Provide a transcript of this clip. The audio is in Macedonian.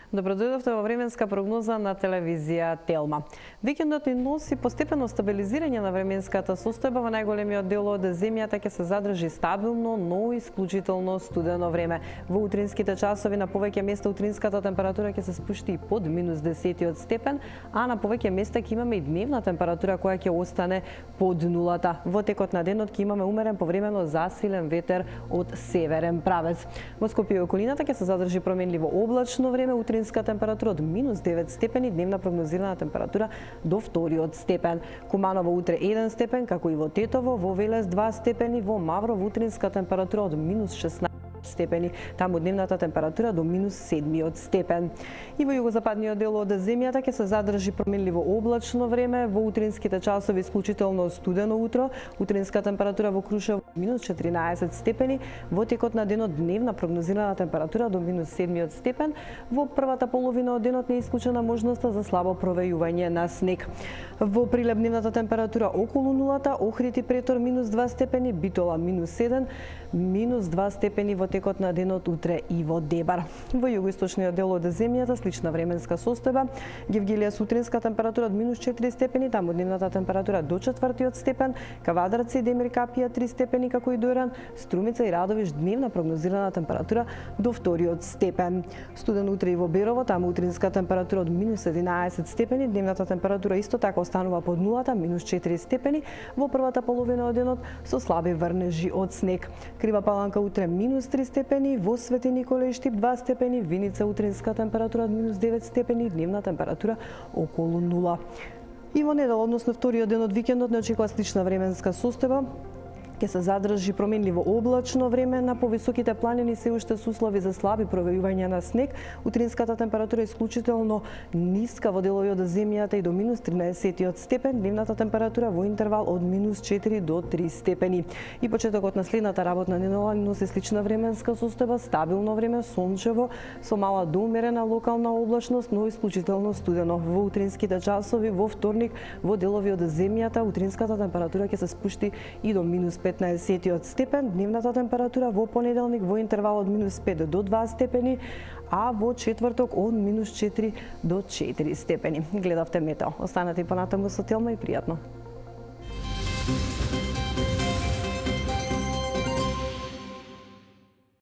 Добро дојдовте во временска прогноза на телевизија Телма. Викендот ни носи постепено стабилизирање на временската состојба. Во најголемиот дел од земјата ќе се задржи стабилно, но исклучително студено време. Во утринските часови на повеќе места утринската температура ќе се спушти и под -10 степен, а на повеќе места ќе имаме и дневна температура која ќе остане под нулата. Во текот на денот ќе имаме умерен повремено засилен ветер од северен правец. Во Скопје и околината ќе се задржи променливо облачно време, утринска температура од -9 степени, дневна прогнозирана температура до 2 степен. Куманово утре 1 степен, како и во Тетово, во Велес 2 степени, во Мавров утринска температура од -16 степени, таму дневната температура до -7 степен. И во југозападниот дел од земјата ќе се задржи променливо облачно време, во утринските часови исклучително студено утро, утринска температура во Крушево -14 степени, во текот на денот дневна прогнозирана температура до -7 степен, во првата половина од денот не е исклучена можноста за слабо провејување на снег. Во Прилеп дневната температура околу нулата, Охрид и Претор -2 степени, Битола -1, -2 степени во текот на денот утре и во Дебар. Во југоисточниот дел од земјата слична временска состојба. Гевгелија сутринска температура од -4 степени, таму дневната температура до 4 степен, Кавадарци и Демир Капија 3 степени, како и Доран, Струмица и Радовиш дневна прогнозирана температура до 2 степен. Студен утре и во Берово, таму утринска температура од -11 степени, дневната температура исто така останува под нулата, -4 степени, во првата половина од денот со слаби врнежи од снег. Крива Паланка утре -3 степени, во Свети Николе и Штип 2 степени, Виница утринска температура од -9 степени, дневна температура околу нула. И во недела, односно вториот ден од викендот, не очекува слична временска состојба. Ќе се задржи променливо облачно време, на повисоките планини се уште се услови за слаби провејувања на снег. Утринската температура е исклучително ниска во делови од земјата и до -13 степен, дневната температура во интервал од -4 до 3 степени. И почетокот на следната работна недела носи слична временска состојба, стабилно време, сончево, со мала до умерена локална облачност, но исклучително студено. Во утринските часови во вторник во делови од земјата утринската температура ќе се спушти и до -15 степен, дневната температура во понеделник во интервал од -5 до 2 степени, а во четврток од -4 до 4 степени. Гледавте Метео. Останете и понатаму со Телма и пријатно.